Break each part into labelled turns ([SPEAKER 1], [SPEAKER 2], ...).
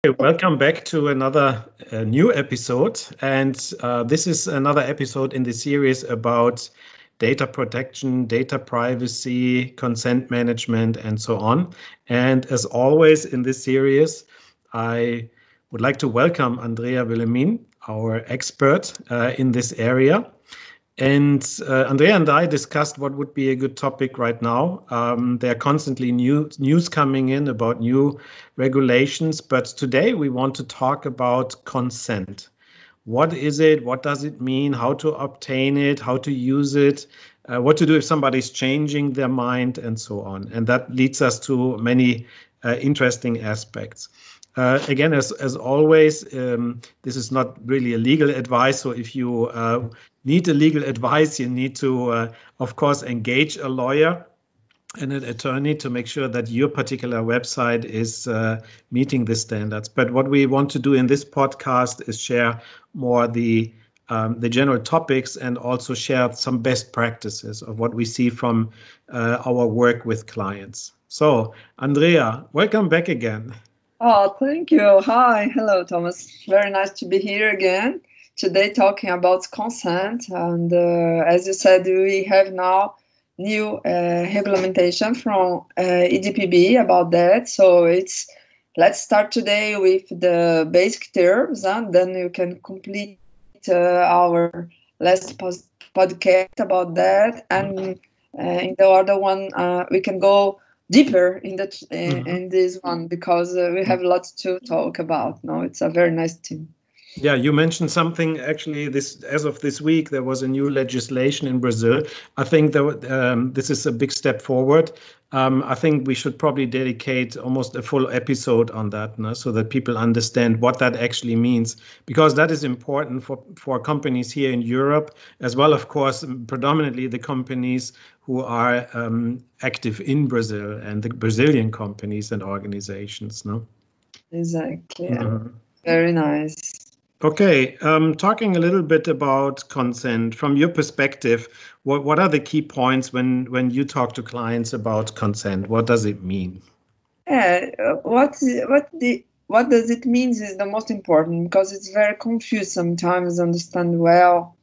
[SPEAKER 1] Welcome back to another new episode. And this is another episode in the series about data protection, data privacy, consent management, and so on. And as always in this series, I would like to welcome Andrea Willemin, our expert in this area. And Andrea and I discussed what would be a good topic right now. There are constantly news coming in about new regulations, but today we want to talk about consent. What is it? What does it mean? How to obtain it? How to use it? What to do if somebody's changing their mind, and so on. And that leads us to many interesting aspects. Again, as always, this is not really a legal advice. So if you need a legal advice, you need to, of course, engage a lawyer and an attorney to make sure that your particular website is meeting the standards. But what we want to do in this podcast is share more the general topics and also share some best practices of what we see from our work with clients. So, Andrea, welcome back again.
[SPEAKER 2] Oh, thank you. Hi. Hello, Thomas. Very nice to be here again today talking about consent. And as you said, we have now new implementation from EDPB about that. So let's start today with the basic terms, and then you can complete our last podcast about that. And in the other one, we can go deeper in this one because we have lots to talk about. No, it's a very nice team.
[SPEAKER 1] Yeah, you mentioned something actually. As of this week, there was a new legislation in Brazil. I think that this is a big step forward. I think we should probably dedicate almost a full episode on that, so that people understand what that actually means, because that is important for companies here in Europe, as well, of course, predominantly the companies who are active in Brazil and the Brazilian companies and organizations. No?
[SPEAKER 2] Exactly. Mm-hmm. Very nice.
[SPEAKER 1] Okay, talking a little bit about consent from your perspective, what are the key points when you talk to clients about consent? What does it mean?
[SPEAKER 2] What does it mean is the most important, because it's very confused sometimes to understand well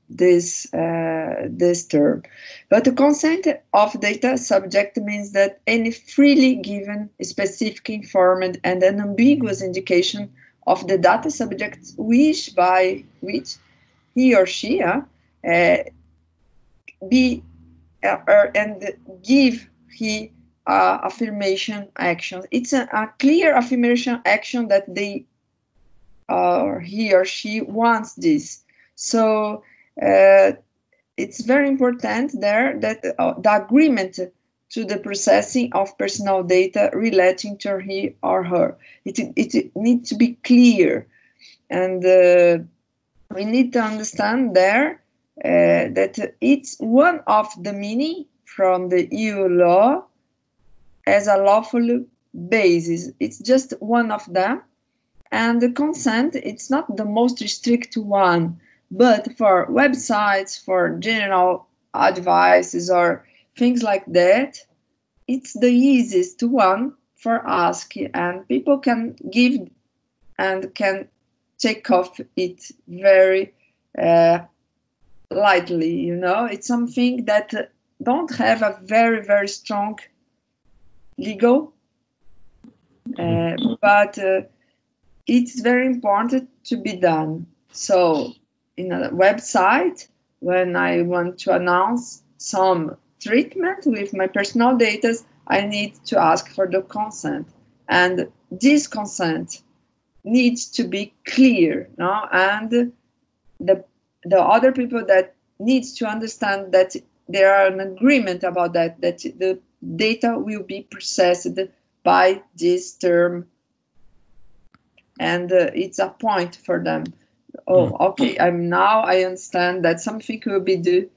[SPEAKER 2] this term. But the consent of data subject means that any freely given, specific, informed, and unambiguous indication of the data subject by which he or she be and give he affirmation action. It's a clear affirmation action that they he or she wants this. So it's very important there that the agreement to the processing of personal data relating to he or her. It needs to be clear. And we need to understand there that it's one of the meaning from the EU law as a lawful basis. It's just one of them. And the consent, it's not the most strict one, but for websites, for general advices or things like that, it's the easiest one for ask, and people can give and can take off it very lightly. It's something that don't have a very, very strong legal, but it's very important to be done. So in a website, when I want to announce some treatment with my personal data, I need to ask for the consent, and this consent needs to be clear, and the other people that needs to understand that there are an agreement about that the data will be processed by this term, and it's a point for them. Oh, okay, I understand that something will be done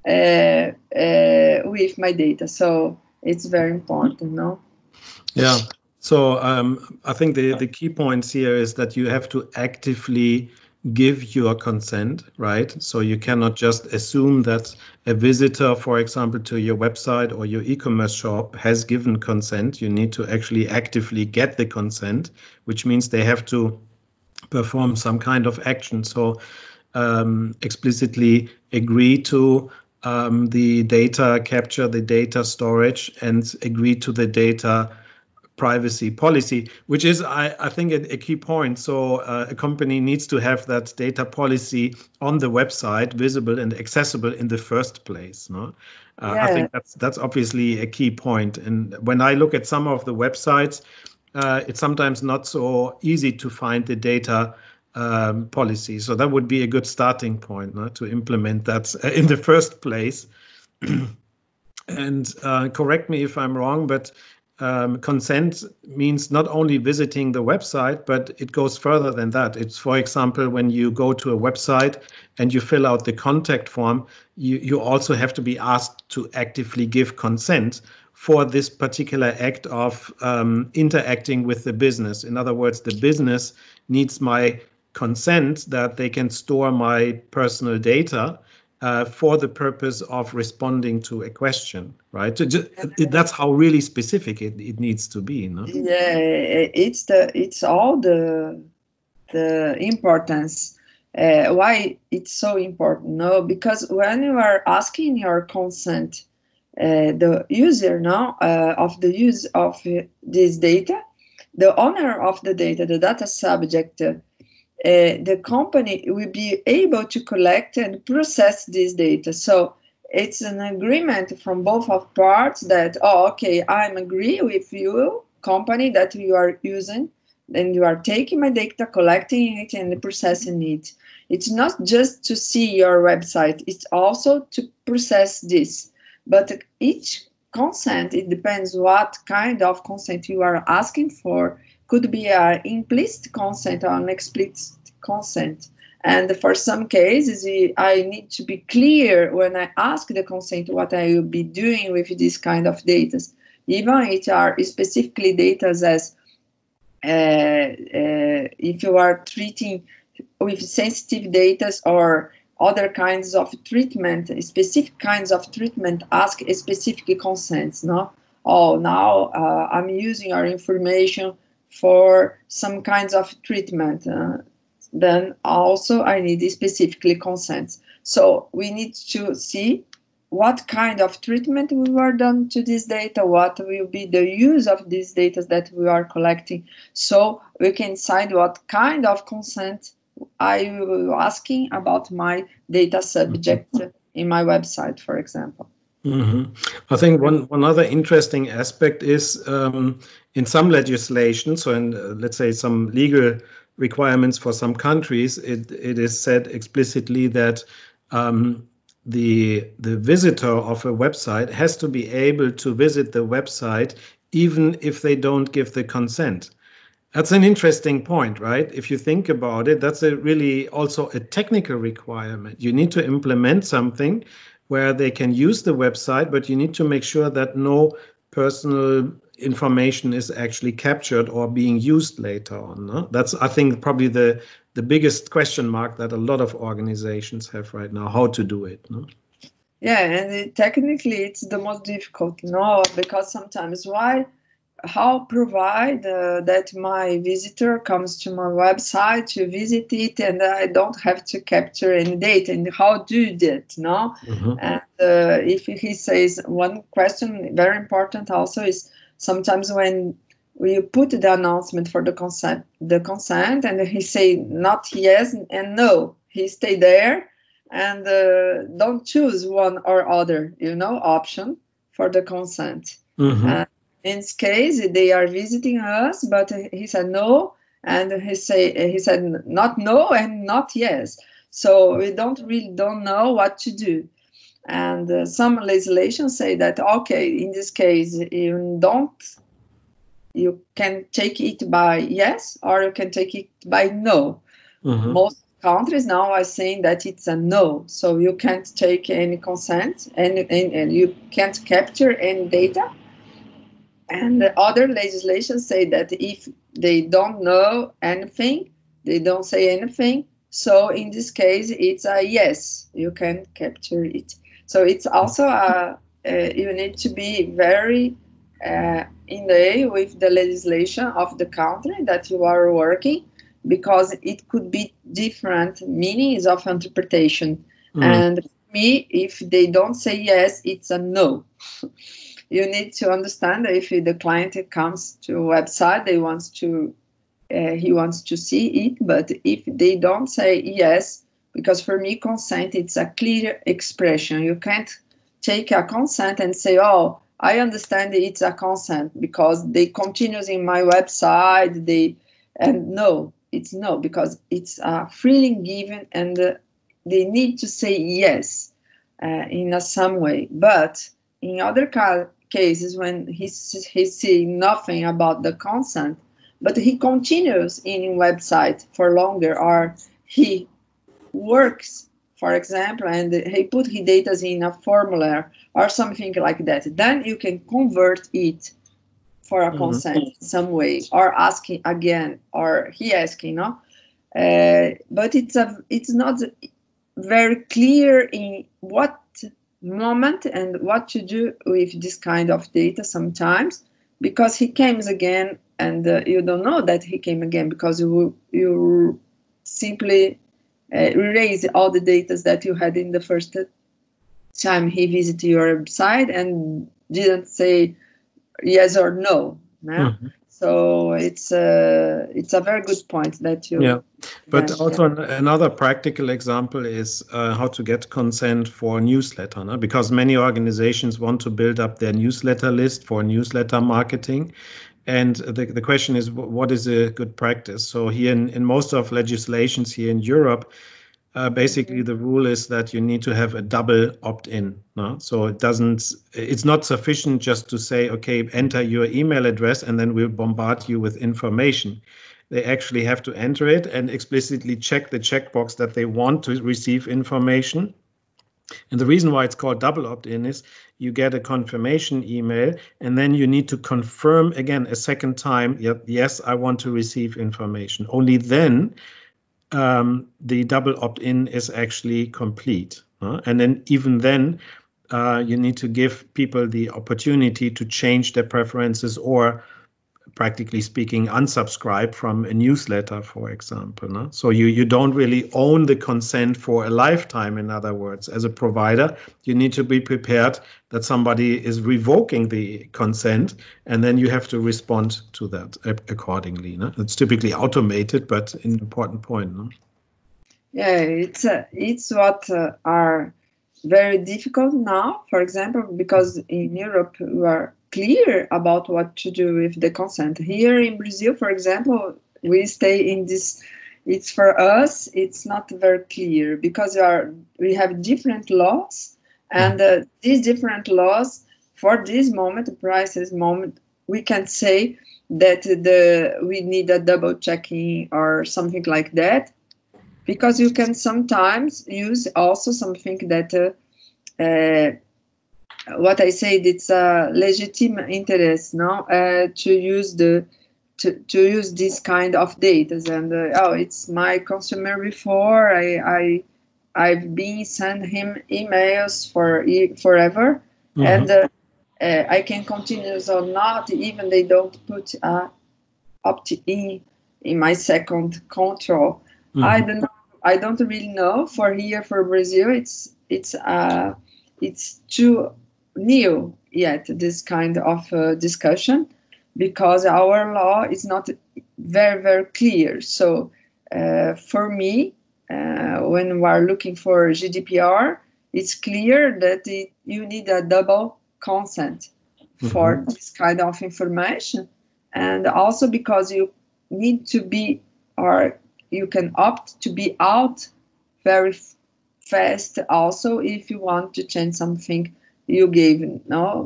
[SPEAKER 2] with my data, so it's very important, no?
[SPEAKER 1] Yeah. So I think the key points here is that you have to actively give your consent, right? So you cannot just assume that a visitor, for example, to your website or your e-commerce shop has given consent. You need to actually actively get the consent, which means they have to perform some kind of action. So explicitly agree to the data capture, the data storage, and agree to the data privacy policy, which is, I think, a key point. So a company needs to have that data policy on the website, visible and accessible in the first place. No? I think that's obviously a key point. And when I look at some of the websites, it's sometimes not so easy to find the data policy. So that would be a good starting point, no? To implement that in the first place. And correct me if I'm wrong, but consent means not only visiting the website, but it goes further than that. It's, for example, when you go to a website and you fill out the contact form, you also have to be asked to actively give consent for this particular act of interacting with the business. In other words, the business needs my consent that they can store my personal data for the purpose of responding to a question, right? That's how really specific it needs to be, no?
[SPEAKER 2] Yeah, it's all the importance. Why it's so important, no? Because when you are asking your consent, the user of the use of this data, the owner of the data, the data subject, the company will be able to collect and process this data. So it's an agreement from both of parts that, okay, I'm agree with you, company, that you are using, and you are taking my data, collecting it, and processing it. It's not just to see your website, it's also to process this. But each consent, it depends what kind of consent you are asking for. Could be an implicit consent or an explicit consent. And for some cases, I need to be clear when I ask the consent what I will be doing with this kind of data. Even it are specifically data as if you are treating with sensitive data or other kinds of treatment, specific kinds of treatment, ask a specific consents. No, now I'm using our information for some kinds of treatment. Then also I need specifically consents. So we need to see what kind of treatment we were done to this data, what will be the use of these data that we are collecting, so we can decide what kind of consent I will be asking about my data subject in my website, for example.
[SPEAKER 1] Mm-hmm. I think one other interesting aspect is in some legislation, so in let's say some legal requirements for some countries, it is said explicitly that the visitor of a website has to be able to visit the website even if they don't give the consent. That's an interesting point, right? If you think about it, that's really also a technical requirement. You need to implement something where they can use the website, but you need to make sure that no personal information is actually captured or being used later on. No? That's, I think, probably the biggest question mark that a lot of organizations have right now, how to do it. No?
[SPEAKER 2] Yeah, and technically it's the most difficult, because sometimes how provide that my visitor comes to my website to visit it and I don't have to capture any data, and how do that, no? Mm-hmm. And if he says one question very important also is sometimes when we put the announcement for the consent and he say not yes and no, he stay there and don't choose one or other, option for the consent. Mm-hmm. In this case, they are visiting us, but he said no, and he said not no and not yes. So we don't know what to do. And some legislation say that, okay, in this case, you can take it by yes, or you can take it by no. Mm-hmm. Most countries now are saying that it's a no, so you can't take any consent and you can't capture any data. And the other legislation say that if they don't know anything, they don't say anything, So in this case, it's a yes, you can capture it. So it's also you need to be very in the with the legislation of the country that you are working, because it could be different meanings of interpretation. And for me, if they don't say yes, it's a no. You need to understand that if the client comes to a website, he wants to see it, but if they don't say yes, because for me consent, it's a clear expression. You can't take a consent and say, oh, I understand it's a consent because they continues in my website, and no, it's no, because it's freely given, and they need to say yes in some way. But in other cases, when he see nothing about the consent, but he continues in website for longer, or he works, for example, and he put his data in a formula or something like that, then you can convert it for a consent in some way, or asking again, or he asking, no? But it's not very clear in what moment and what to do with this kind of data sometimes, because he comes again, and you don't know that he came again, because you simply erase all the data that you had in the first time he visited your website and didn't say yes or no. So it's a very good point that you.
[SPEAKER 1] Yeah, but also another practical example is how to get consent for a newsletter, no? Because many organizations want to build up their newsletter list for newsletter marketing. And the question is, what is a good practice? So here in most of legislations here in Europe, basically the rule is that you need to have a double opt-in. No? So it's not sufficient just to say, okay, enter your email address and then we'll bombard you with information. They actually have to enter it and explicitly check the checkbox that they want to receive information. And the reason why it's called double opt-in is you get a confirmation email, and then you need to confirm again a second time, yes, I want to receive information. Only then the double opt-in is actually complete. And then even then, you need to give people the opportunity to change their preferences, or practically speaking, unsubscribe from a newsletter, for example. No? So you don't really own the consent for a lifetime. In other words, as a provider, you need to be prepared that somebody is revoking the consent, and then you have to respond to that accordingly. No? It's typically automated, but an important point. No?
[SPEAKER 2] Yeah, it's what are very difficult now, for example, because in Europe we are clear about what to do with the consent. Here in Brazil, for example, we stay in this. It's for us, it's not very clear, because we have different laws, and these different laws for this moment, crisis moment, we can say that we need a double checking or something like that, because you can sometimes use also something that. What I said, it's a legitimate interest, no, to use to use this kind of data, and it's my consumer before. I've been send him emails forever, and I can continue or not, even they don't put opt-in in my second control. I don't know. I don't really know. For Brazil, it's too new yet, this kind of discussion, because our law is not very, very clear. So for me, when we are looking for GDPR, it's clear that you need a double consent for this kind of information, and also because you need to be, or you can opt to be out very fast also if you want to change something you gave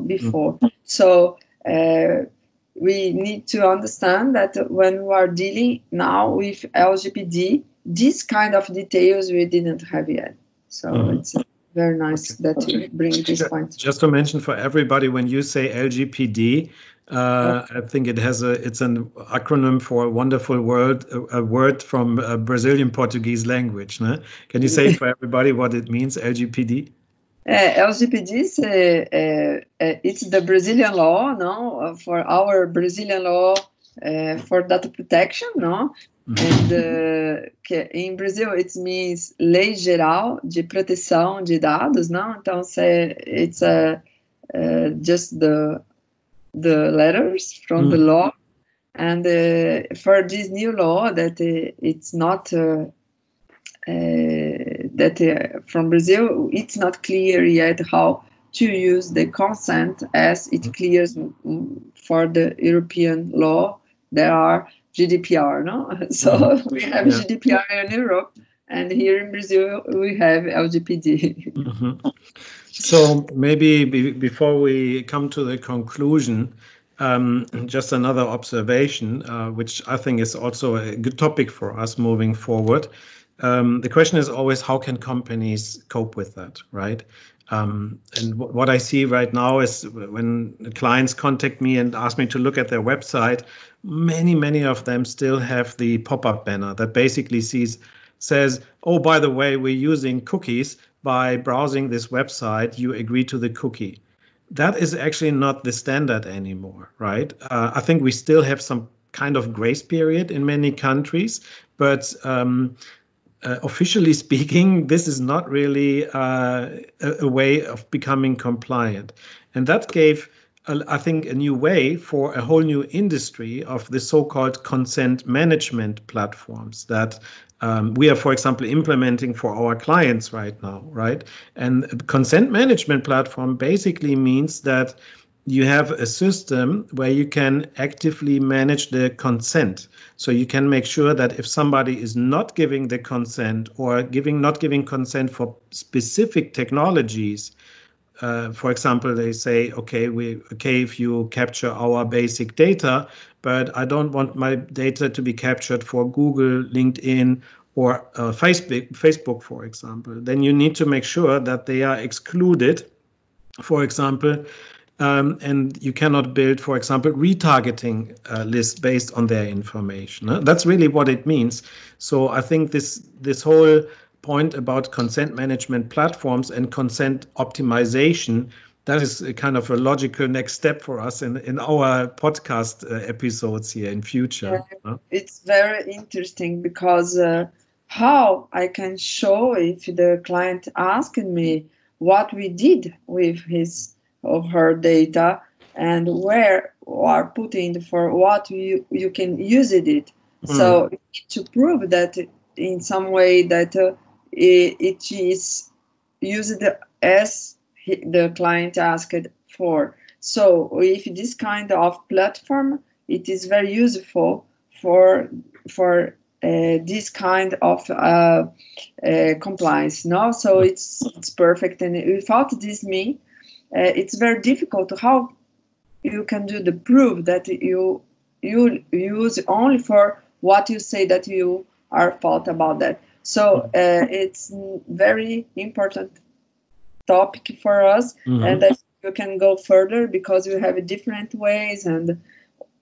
[SPEAKER 2] before. So we need to understand that when we are dealing now with LGPD, this kind of details we didn't have yet. So it's very nice that you bring this point.
[SPEAKER 1] Just to mention for everybody, when you say LGPD, I think it's an acronym for a wonderful word, a word from Brazilian Portuguese language. No? Can you say for everybody what it means, LGPD?
[SPEAKER 2] LGPD is it's the Brazilian law, no, for our Brazilian law for data protection, no. And in Brazil it means Lei Geral de Proteção de Dados, no. Então it's just the letters from the law, and for this new law that it's not. From Brazil, it's not clear yet how to use the consent as it clears for the European law. There are GDPR, no? So we have GDPR in Europe, and here in Brazil we have LGPD.
[SPEAKER 1] So maybe before we come to the conclusion, just another observation, which I think is also a good topic for us moving forward. The question is always, how can companies cope with that, right? And what I see right now is when the clients contact me and ask me to look at their website, many of them still have the pop-up banner that basically says, oh, by the way, we're using cookies. By browsing this website, you agree to the cookie. That is actually not the standard anymore, right? I think we still have some kind of grace period in many countries, but officially speaking, this is not really a way of becoming compliant. And that gave, I think, a new way for a whole new industry of the so-called consent management platforms that we are, for example, implementing for our clients right now, right? And a consent management platform basically means that you have a system where you can actively manage the consent. So you can make sure that if somebody is not giving the consent or not giving consent for specific technologies, for example, they say, okay, if you capture our basic data, but I don't want my data to be captured for Google, LinkedIn, or Facebook, for example, then you need to make sure that they are excluded, for example, and you cannot build, for example, retargeting lists based on their information. That's really what it means. So I think this whole point about consent management platforms and consent optimization, that is a kind of a logical next step for us in our podcast episodes here in future.
[SPEAKER 2] Yeah, it's very interesting because how I can show if the client asked me what we did with his or her data and where are putting for what you can use it. So you need to prove that in some way that it is used as the client asked for. So if this kind of platform, it is very useful for this kind of compliance. No, so it's perfect. And without this it's very difficult how you can do the proof that you use only for what you say that you are thought about that. So it's very important topic for us, and that you can go further because you have different ways and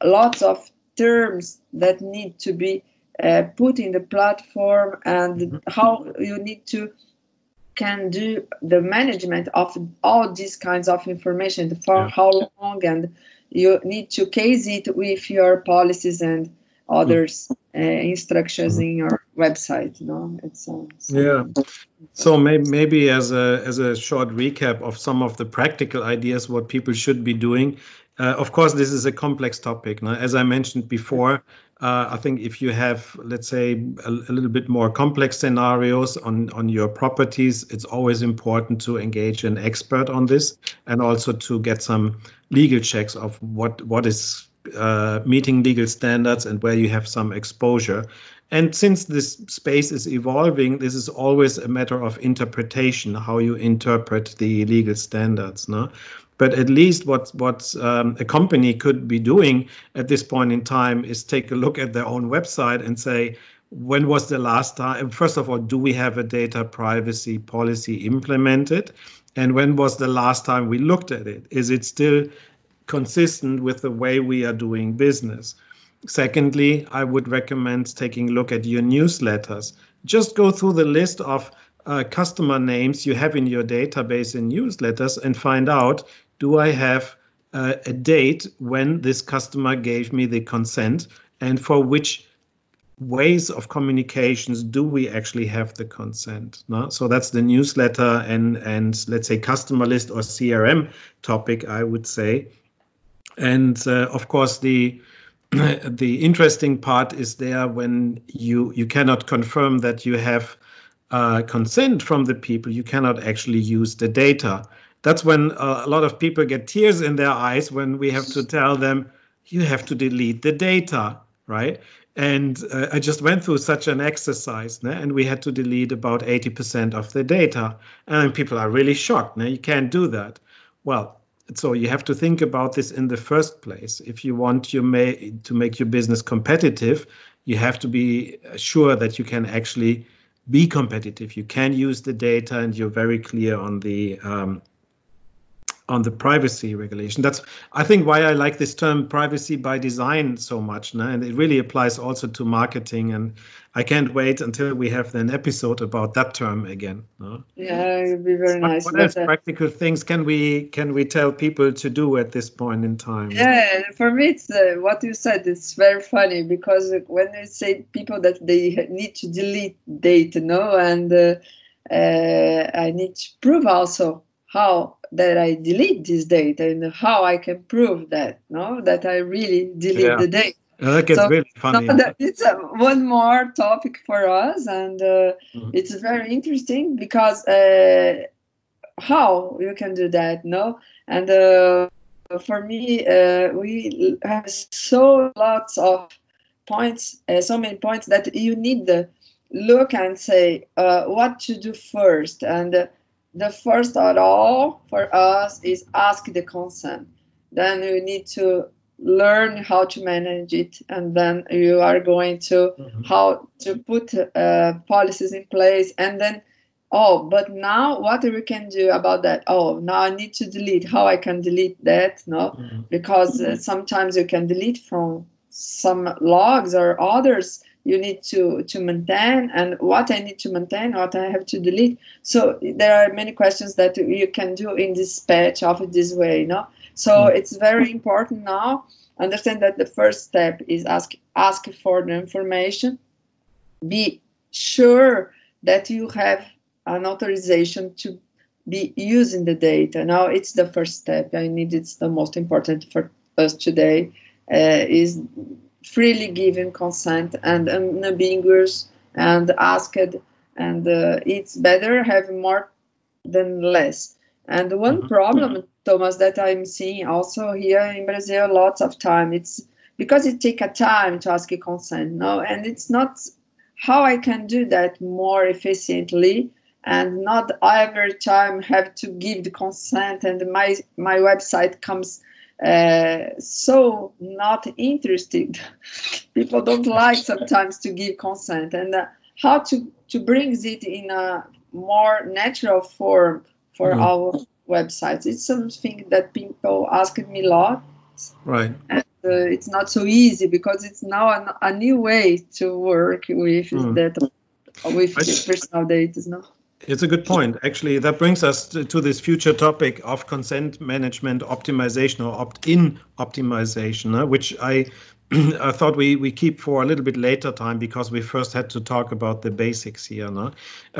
[SPEAKER 2] lots of terms that need to be put in the platform, and how you need to can do the management of all these kinds of information for how long, and you need to case it with your policies and others instructions in your website. No, it's
[SPEAKER 1] So maybe as a short recap of some of the practical ideas what people should be doing. Of course, this is a complex topic. Now, as I mentioned before, I think if you have, let's say, a little bit more complex scenarios on your properties, it's always important to engage an expert on this and also to get some legal checks of what is meeting legal standards and where you have some exposure. And since this space is evolving, this is always a matter of interpretation, how you interpret the legal standards. No? But at least what a company could be doing at this point in time is take a look at their own website and say, when was the last time? First of all, do we have a data privacy policy implemented? And when was the last time we looked at it? Is it still consistent with the way we are doing business? Secondly, I would recommend taking a look at your newsletters. Just go through the list of customer names you have in your database in newsletters and find out, do I have a date when this customer gave me the consent, and for which ways of communications do we actually have the consent? No? So that's the newsletter and let's say customer list or CRM topic, I would say. And of course, the interesting part is there when you cannot confirm that you have consent from the people, you cannot actually use the data. That's when a lot of people get tears in their eyes when we have to tell them, you have to delete the data, right? And I just went through such an exercise, and we had to delete about 80% of the data. And people are really shocked. You can't do that. Well, so you have to think about this in the first place. If you want to make your business competitive, you have to be sure that you can actually be competitive. You can use the data, and you're very clear on the privacy regulation. That's, I think, why I like this term privacy by design so much, and it really applies also to marketing. And I can't wait until we have an episode about that term again.
[SPEAKER 2] Yeah, it would be very nice.
[SPEAKER 1] What else practical things can we tell people to do at this point in time?
[SPEAKER 2] Yeah, for me, it's what you said. It's very funny because when you say people that they need to delete data, and I need to prove also how that I delete this data and how I can prove that, that I really delete the data.
[SPEAKER 1] That gets really funny.
[SPEAKER 2] It's one more topic for us, and it's very interesting because how you can do that, And for me, we have so many points that you need to look and say what to do first. And the first of all for us is ask the consent. Then you need to learn how to manage it, and then you are going to how to put policies in place, and then but now what we can do about that? Now I need to delete. How I can delete that? Because sometimes you can delete from some logs or others. You need to maintain, and what I need to maintain, what I have to delete. So there are many questions that you can do in this patch of this way, So it's very important now. Understand that the first step is ask for the information. Be sure that you have an authorization to be using the data. Now it's the first step. It's the most important for us today, is freely given consent and unambiguous and asked, and it's better have more than less. And one problem, Thomas, that I'm seeing also here in Brazil lots of time, it's because it takes a time to ask a consent, and it's not how I can do that more efficiently and not every time have to give the consent, and my website comes so not interested. People don't like sometimes to give consent, and how to bring it in a more natural form for our websites. It's something that people ask me a lot,
[SPEAKER 1] right?
[SPEAKER 2] And it's not so easy because it's now a new way to work with data, with the personal data.
[SPEAKER 1] It's a good point. Actually, that brings us to this future topic of consent management optimization or opt-in optimization, which I thought we keep for a little bit later time because we first had to talk about the basics here. I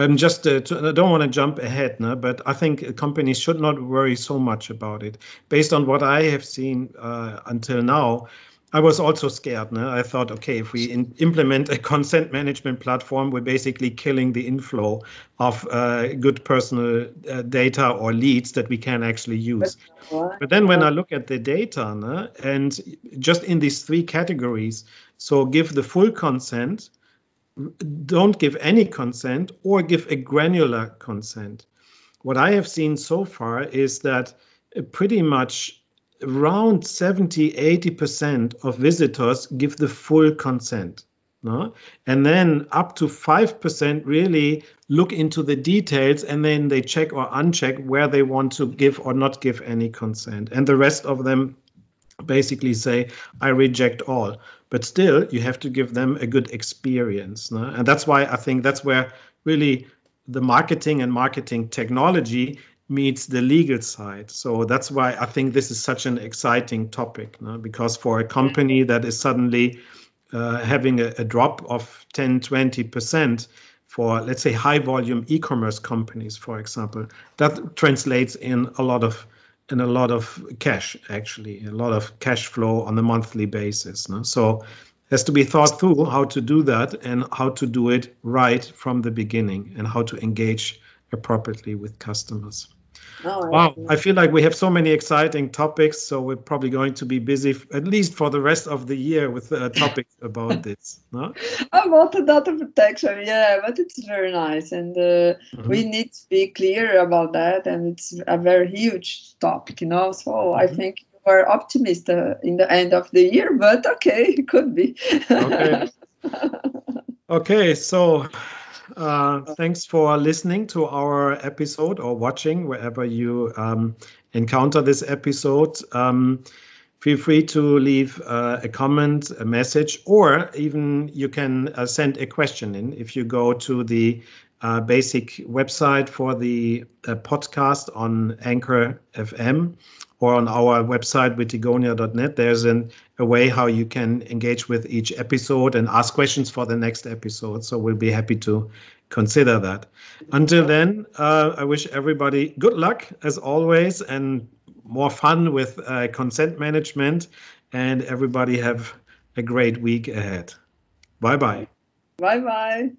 [SPEAKER 1] don't want to jump ahead, but I think companies should not worry so much about it. Based on what I have seen until now, I was also scared. I thought, okay, if we implement a consent management platform, we're basically killing the inflow of good personal data or leads that we can actually use. But then when I look at the data, and just in these three categories, so give the full consent, don't give any consent, or give a granular consent. What I have seen so far is that pretty much around 70-80% of visitors give the full consent. no? And then up to 5% really look into the details, and then they check or uncheck where they want to give or not give any consent. And the rest of them basically say, I reject all. But still, you have to give them a good experience. No? And that's why I think that's where really the marketing and marketing technology meets the legal side. So that's why I think this is such an exciting topic, no? Because for a company that is suddenly having a drop of 10, 20% for, let's say, high volume e-commerce companies, for example, that translates in a lot of cash, actually, a lot of cash flow on a monthly basis. No? So it has to be thought through how to do that and how to do it right from the beginning and how to engage appropriately with customers. Wow, I feel like we have so many exciting topics, so we're probably going to be busy, at least for the rest of the year, with topics about this. No?
[SPEAKER 2] About the data protection, yeah, but it's very nice, and we need to be clear about that, and it's a very huge topic, so I think you are optimistic in the end of the year, but okay, it could be.
[SPEAKER 1] Okay, so thanks for listening to our episode or watching wherever you encounter this episode. Feel free to leave a comment, a message, or even you can send a question in if you go to the basic website for the podcast on Anchor FM or on our website, wittigonia.net. There's a way how you can engage with each episode and ask questions for the next episode. So we'll be happy to consider that. Until then, I wish everybody good luck as always and more fun with consent management, and everybody have a great week ahead. Bye-bye.
[SPEAKER 2] Bye-bye.